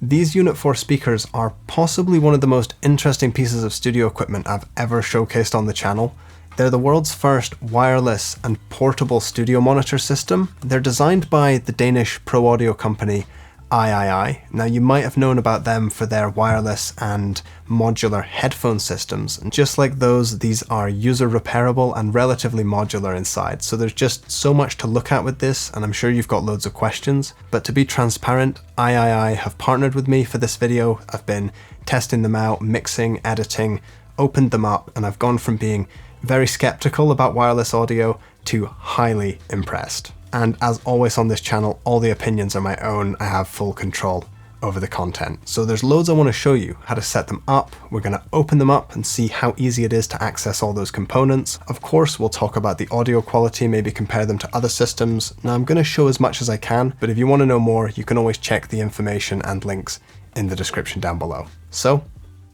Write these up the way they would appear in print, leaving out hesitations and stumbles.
These UNIT-4 speakers are possibly one of the most interesting pieces of studio equipment I've ever showcased on the channel. They're the world's first wireless and portable studio monitor system. They're designed by the Danish pro audio company AIAIAI. Now, you might have known about them for their wireless and modular headphone systems. And just like those, these are user repairable and relatively modular inside. So there's just so much to look at with this, and I'm sure you've got loads of questions. But to be transparent, AIAIAI have partnered with me for this video. I've been testing them out, mixing, editing, opened them up, and I've gone from being very skeptical about wireless audio to highly impressed. And as always on this channel, all the opinions are my own. I have full control over the content. So there's loads I want to show you how to set them up. We're going to open them up and see how easy it is to access all those components. Of course, we'll talk about the audio quality, maybe compare them to other systems. Now, I'm going to show as much as I can, but if you want to know more, you can always check the information and links in the description down below. So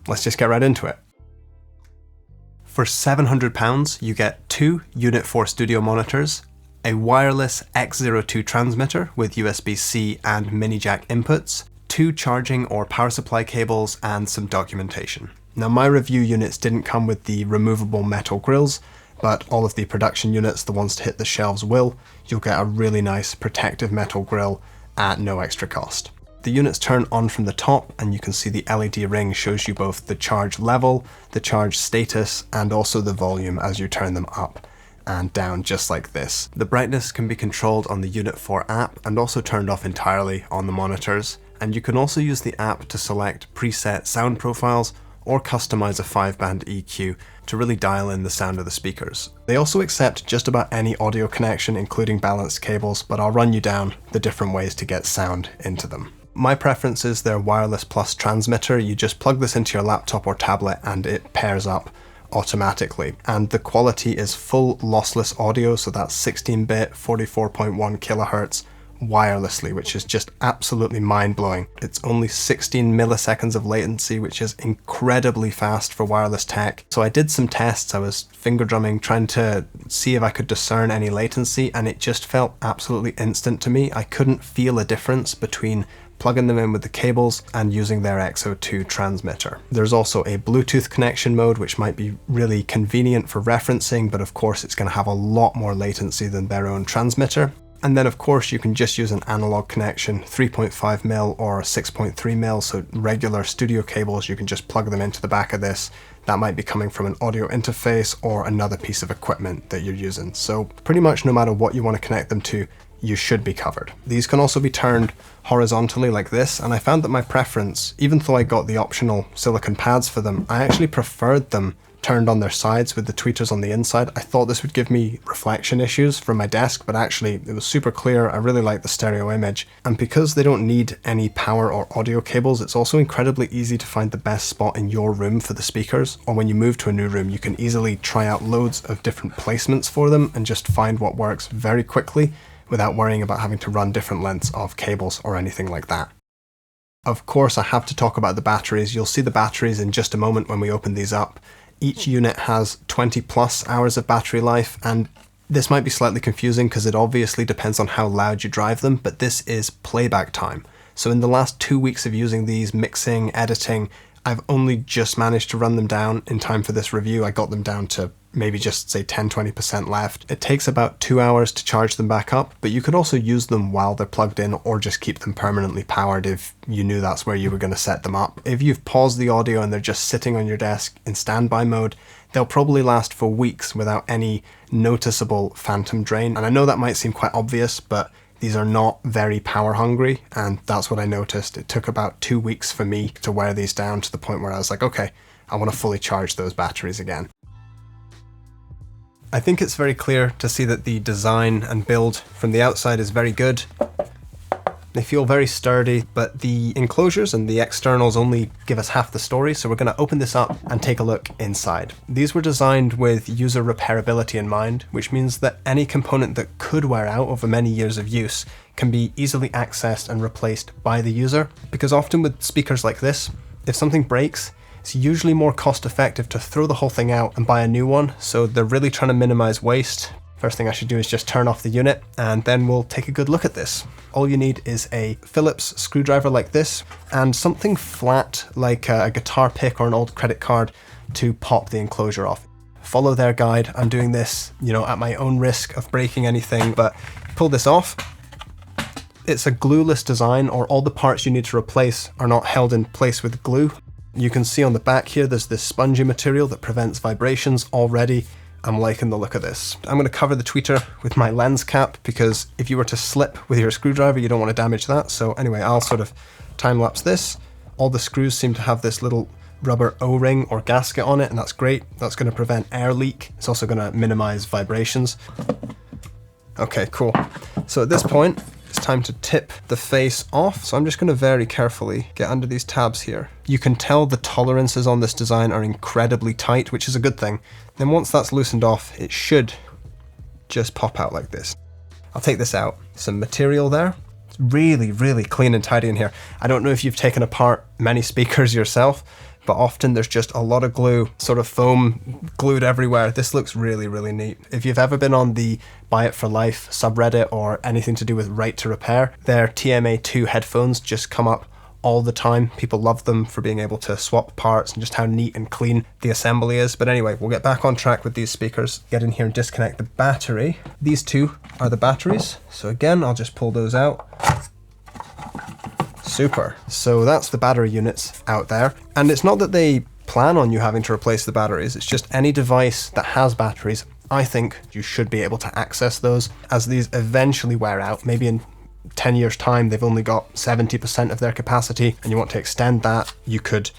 let's just get right into it. For £700, you get two UNIT-4 studio monitors, a wireless X02 transmitter with USB-C and mini jack inputs, two charging or power supply cables, and some documentation. Now, my review units didn't come with the removable metal grills, but all of the production units, the ones to hit the shelves, will. You'll get a really nice protective metal grill at no extra cost. The units turn on from the top, and you can see the LED ring shows you both the charge level, the charge status, and also the volume as you turn them up and down, just like this. The brightness can be controlled on the UNIT-4 app and also turned off entirely on the monitors. And you can also use the app to select preset sound profiles or customize a 5-band EQ to really dial in the sound of the speakers. They also accept just about any audio connection, including balanced cables, but I'll run you down the different ways to get sound into them. My preference is their wireless plus transmitter. You just plug this into your laptop or tablet and it pairs up automatically. And the quality is full lossless audio, so that's 16-bit, 44.1 kilohertz wirelessly, which is just absolutely mind-blowing. It's only 16 milliseconds of latency, which is incredibly fast for wireless tech. So I did some tests. I was finger drumming, trying to see if I could discern any latency, and it just felt absolutely instant to me. I couldn't feel a difference between plugging them in with the cables and using their X02 transmitter. There's also a Bluetooth connection mode, which might be really convenient for referencing, but of course it's going to have a lot more latency than their own transmitter. And then of course you can just use an analog connection, 3.5mm or 6.3mm, so regular studio cables, you can just plug them into the back of this. That might be coming from an audio interface or another piece of equipment that you're using. So pretty much no matter what you want to connect them to, you should be covered. These can also be turned horizontally like this, and I found that my preference, even though I got the optional silicone pads for them, I actually preferred them turned on their sides with the tweeters on the inside. I thought this would give me reflection issues from my desk, but actually it was super clear. I really like the stereo image. And because they don't need any power or audio cables, it's also incredibly easy to find the best spot in your room for the speakers, or when you move to a new room, you can easily try out loads of different placements for them and just find what works very quickly without worrying about having to run different lengths of cables or anything like that. Of course, I have to talk about the batteries. You'll see the batteries in just a moment when we open these up. Each unit has 20 plus hours of battery life, and this might be slightly confusing because it obviously depends on how loud you drive them, but this is playback time. So in the last 2 weeks of using these, mixing, editing, I've only just managed to run them down in time for this review. I got them down to maybe just say 10-20% left. It takes about 2 hours to charge them back up, but you could also use them while they're plugged in or just keep them permanently powered if you knew that's where you were going to set them up. If you've paused the audio and they're just sitting on your desk in standby mode, they'll probably last for weeks without any noticeable phantom drain. And I know that might seem quite obvious, but these are not very power hungry, and that's what I noticed. It took about 2 weeks for me to wear these down to the point where I was like, okay, I want to fully charge those batteries again. I think it's very clear to see that the design and build from the outside is very good. They feel very sturdy, but the enclosures and the externals only give us half the story, so we're going to open this up and take a look inside. These were designed with user repairability in mind, which means that any component that could wear out over many years of use can be easily accessed and replaced by the user, because often with speakers like this, if something breaks, it's usually more cost effective to throw the whole thing out and buy a new one, so they're really trying to minimize waste. First thing I should do is just turn off the unit, and then we'll take a good look at this. All you need is a Phillips screwdriver like this, and something flat like a guitar pick or an old credit card to pop the enclosure off. Follow their guide. I'm doing this, at my own risk of breaking anything, but pull this off. It's a glueless design, or all the parts you need to replace are not held in place with glue. You can see on the back here, there's this spongy material that prevents vibrations. Already, I'm liking the look of this. I'm going to cover the tweeter with my lens cap, because if you were to slip with your screwdriver, you don't want to damage that. So anyway, I'll sort of time-lapse this. All the screws seem to have this little rubber O-ring or gasket on it, and that's great. That's going to prevent air leak. It's also going to minimize vibrations. Okay, cool. So at this point, it's time to tip the face off. So I'm just going to very carefully get under these tabs here. You can tell the tolerances on this design are incredibly tight, which is a good thing. Then once that's loosened off, it should just pop out like this. I'll take this out. Some material there. It's really, really clean and tidy in here. I don't know if you've taken apart many speakers yourself, but often there's just a lot of glue, sort of foam glued everywhere. This looks really, really neat. If you've ever been on the Buy It For Life subreddit or anything to do with Right to Repair, their TMA2 headphones just come up all the time. People love them for being able to swap parts and just how neat and clean the assembly is. But anyway, we'll get back on track with these speakers. Get in here and disconnect the battery. These two are the batteries. So again, I'll just pull those out. Super. So that's the battery units out there. And it's not that they plan on you having to replace the batteries, it's just any device that has batteries, I think you should be able to access those as these eventually wear out. Maybe in 10 years time, they've only got 70% of their capacity and you want to extend that, you could,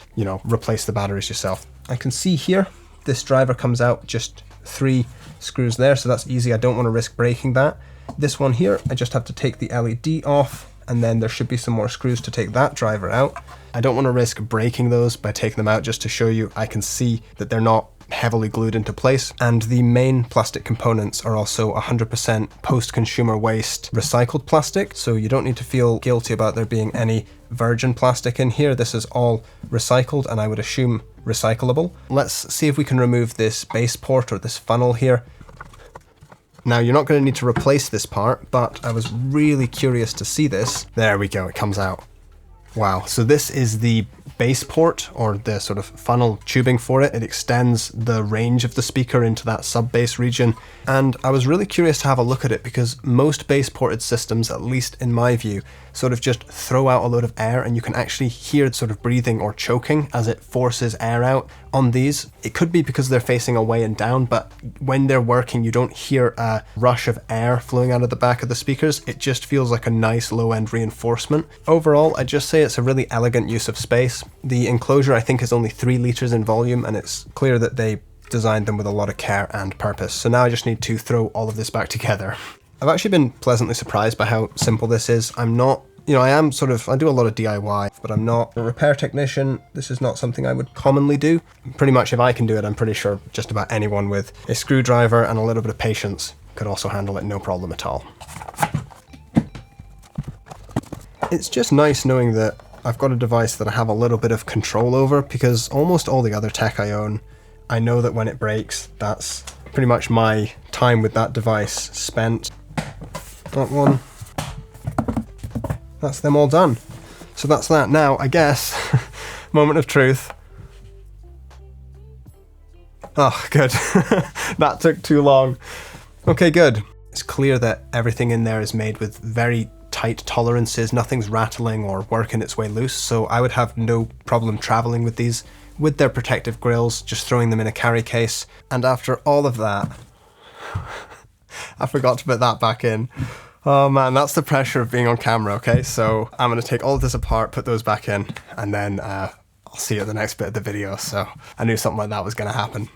replace the batteries yourself. I can see here, this driver comes out just 3 screws there, so that's easy. I don't want to risk breaking that. This one here, I just have to take the LED off, and then there should be some more screws to take that driver out. I don't want to risk breaking those by taking them out, just to show you I can see that they're not heavily glued into place. And the main plastic components are also 100% post-consumer waste recycled plastic, so you don't need to feel guilty about there being any virgin plastic in here. This is all recycled, and I would assume recyclable. Let's see if we can remove this base port or this funnel here. Now, you're not going to need to replace this part, but I was really curious to see this. There we go, it comes out. Wow, so this is the base port, or the sort of funnel tubing for it. It extends the range of the speaker into that sub-bass region, and I was really curious to have a look at it because most base ported systems, at least in my view, sort of just throw out a load of air, and you can actually hear sort of breathing or choking as it forces air out. On these, it could be because they're facing away and down, but when they're working, you don't hear a rush of air flowing out of the back of the speakers. It just feels like a nice low-end reinforcement. Overall, I'd just say it's a really elegant use of space. The enclosure, I think, is only 3 liters in volume, and it's clear that they designed them with a lot of care and purpose. So now I just need to throw all of this back together. I've actually been pleasantly surprised by how simple this is. I'm not, I do a lot of DIY, but I'm not a repair technician. This is not something I would commonly do. Pretty much if I can do it, I'm pretty sure just about anyone with a screwdriver and a little bit of patience could also handle it, no problem at all. It's just nice knowing that I've got a device that I have a little bit of control over, because almost all the other tech I own, I know that when it breaks, that's pretty much my time with that device spent. That one. That's them all done. So that's that. Now, I guess, moment of truth. Oh, good. That took too long. Okay, good. It's clear that everything in there is made with very tight tolerances. Nothing's rattling or working its way loose, so I would have no problem traveling with these with their protective grills, just throwing them in a carry case. And after all of that, I forgot to put that back in. Oh man, that's the pressure of being on camera, okay? So I'm going to take all of this apart, put those back in, and then I'll see you at the next bit of the video. So I knew something like that was going to happen.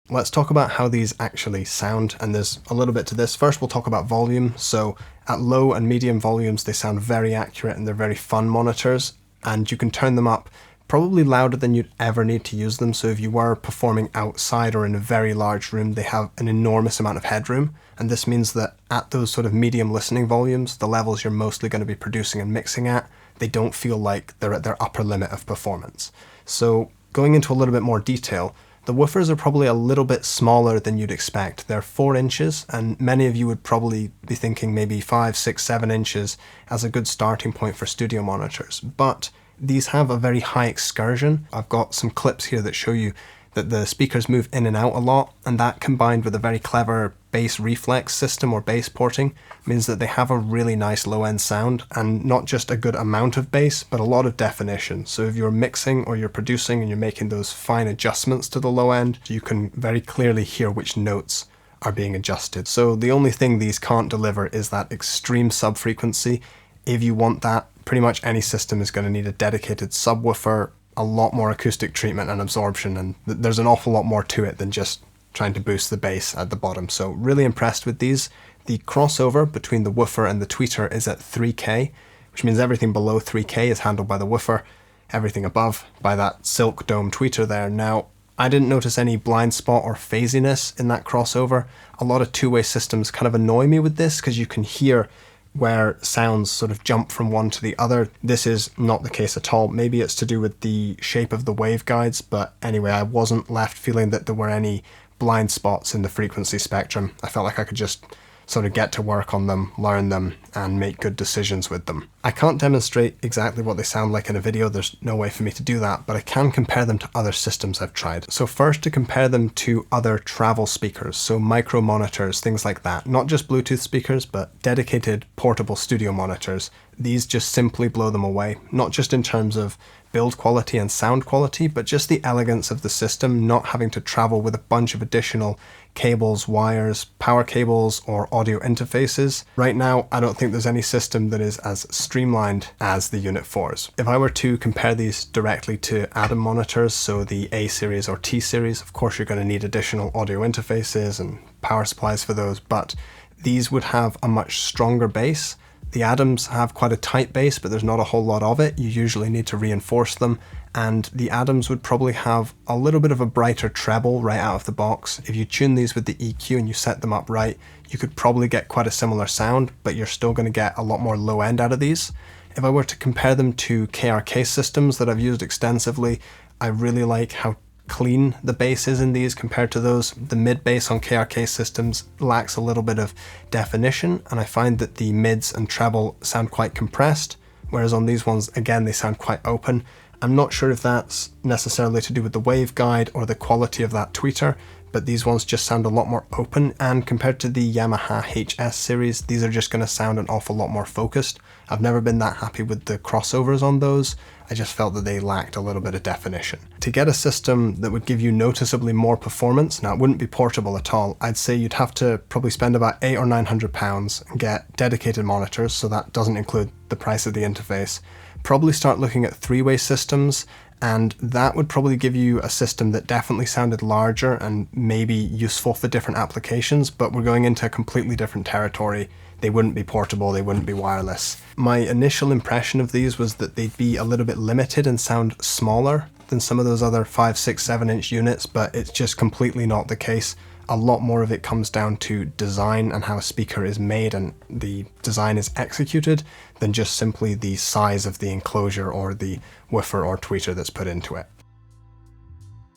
Let's talk about how these actually sound, and there's a little bit to this. First, we'll talk about volume. So at low and medium volumes, they sound very accurate and they're very fun monitors, and you can turn them up probably louder than you'd ever need to use them. So if you were performing outside or in a very large room, they have an enormous amount of headroom. And this means that at those sort of medium listening volumes, the levels you're mostly going to be producing and mixing at, they don't feel like they're at their upper limit of performance. So going into a little bit more detail, The woofers are probably a little bit smaller than you'd expect. They're 4 inches, and many of you would probably be thinking maybe 5, 6, 7 inches as a good starting point for studio monitors. But these have a very high excursion. I've got some clips here that show you that the speakers move in and out a lot, and that combined with a very clever bass reflex system or bass porting means that they have a really nice low-end sound, and not just a good amount of bass, but a lot of definition. So if you're mixing or you're producing and you're making those fine adjustments to the low end, you can very clearly hear which notes are being adjusted. So the only thing these can't deliver is that extreme sub-frequency. If you want that, pretty much any system is going to need a dedicated subwoofer, a lot more acoustic treatment and absorption, and there's an awful lot more to it than just trying to boost the bass at the bottom. So really impressed with these. The crossover between the woofer and the tweeter is at 3K, which means everything below 3K is handled by the woofer, everything above by that silk dome tweeter there. Now, I didn't notice any blind spot or phasiness in that crossover. A lot of two-way systems kind of annoy me with this because you can hear where sounds sort of jump from one to the other. This is not the case at all. Maybe it's to do with the shape of the waveguides, but anyway, I wasn't left feeling that there were any blind spots in the frequency spectrum. I felt like I could just sort of get to work on them, learn them, and make good decisions with them. I can't demonstrate exactly what they sound like in a video, there's no way for me to do that, but I can compare them to other systems I've tried. So first, to compare them to other travel speakers, so micro monitors, things like that. Not just Bluetooth speakers, but dedicated portable studio monitors. These just simply blow them away, not just in terms of build quality and sound quality, but just the elegance of the system, not having to travel with a bunch of additional cables, wires, power cables, or audio interfaces. Right now, I don't think there's any system that is as streamlined as the UNIT-4s. If I were to compare these directly to Atom monitors, so the A series or T series, of course you're going to need additional audio interfaces and power supplies for those, but these would have a much stronger bass. The Atoms have quite a tight bass, but there's not a whole lot of it. You usually need to reinforce them, and the Atoms would probably have a little bit of a brighter treble right out of the box. If you tune these with the EQ and you set them up right, you could probably get quite a similar sound, but you're still going to get a lot more low end out of these. If I were to compare them to KRK systems that I've used extensively, I really like how clean the bass is in these compared to those. The mid bass on KRK systems lacks a little bit of definition, and I find that the mids and treble sound quite compressed, whereas on these ones, again, they sound quite open. I'm not sure if that's necessarily to do with the waveguide or the quality of that tweeter, but these ones just sound a lot more open, and compared to the Yamaha HS series, these are just going to sound an awful lot more focused. I've never been that happy with the crossovers on those. I just felt that they lacked a little bit of definition. To get a system that would give you noticeably more performance, now it wouldn't be portable at all, I'd say you'd have to probably spend about £800 or £900 and get dedicated monitors, so that doesn't include the price of the interface. Probably start looking at three-way systems, and that would probably give you a system that definitely sounded larger and maybe useful for different applications, but we're going into a completely different territory. They wouldn't be portable, they wouldn't be wireless. My initial impression of these was that they'd be a little bit limited and sound smaller than some of those other 5, 6, 7 inch units, but it's just completely not the case. A lot more of it comes down to design and how a speaker is made and the design is executed than just simply the size of the enclosure or the woofer or tweeter that's put into it.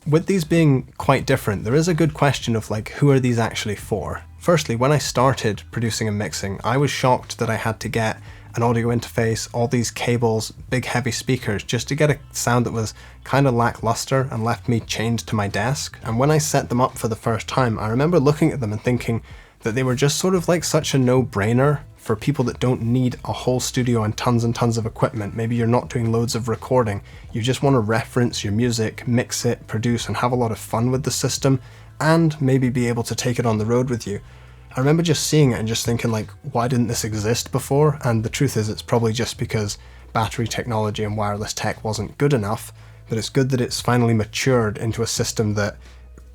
With these being quite different, there is a good question of like, who are these actually for? Firstly, when I started producing and mixing, I was shocked that I had to get an audio interface, all these cables, big heavy speakers, just to get a sound that was kind of lackluster and left me chained to my desk. And when I set them up for the first time, I remember looking at them and thinking that they were just sort of like such a no-brainer for people that don't need a whole studio and tons of equipment. Maybe you're not doing loads of recording, you just want to reference your music, mix it, produce, and have a lot of fun with the system, and maybe be able to take it on the road with you. I remember just seeing it and just thinking like, why didn't this exist before? And the truth is, it's probably just because battery technology and wireless tech wasn't good enough, but it's good that it's finally matured into a system that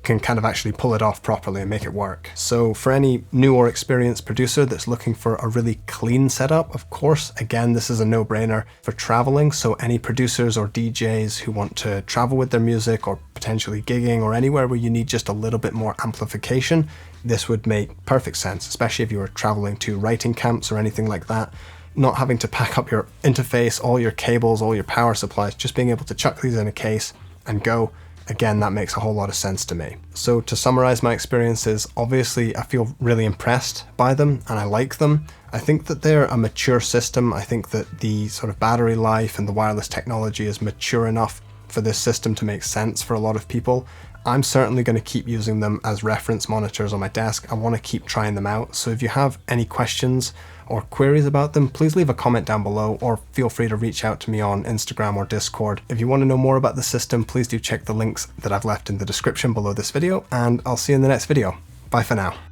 can kind of actually pull it off properly and make it work. So for any new or experienced producer that's looking for a really clean setup, of course, again, this is a no-brainer for traveling. So any producers or DJs who want to travel with their music or potentially gigging or anywhere where you need just a little bit more amplification, this would make perfect sense, especially if you were traveling to writing camps or anything like that. Not having to pack up your interface, all your cables, all your power supplies, just being able to chuck these in a case and go. again, that makes a whole lot of sense to me. So to summarize my experiences, obviously I feel really impressed by them and I like them. I think that they're a mature system. I think that the sort of battery life and the wireless technology is mature enough for this system to make sense for a lot of people. I'm certainly going to keep using them as reference monitors on my desk. I want to keep trying them out. So if you have any questions or queries about them, please leave a comment down below or feel free to reach out to me on Instagram or Discord. If you want to know more about the system, please do check the links that I've left in the description below this video, and I'll see you in the next video. Bye for now.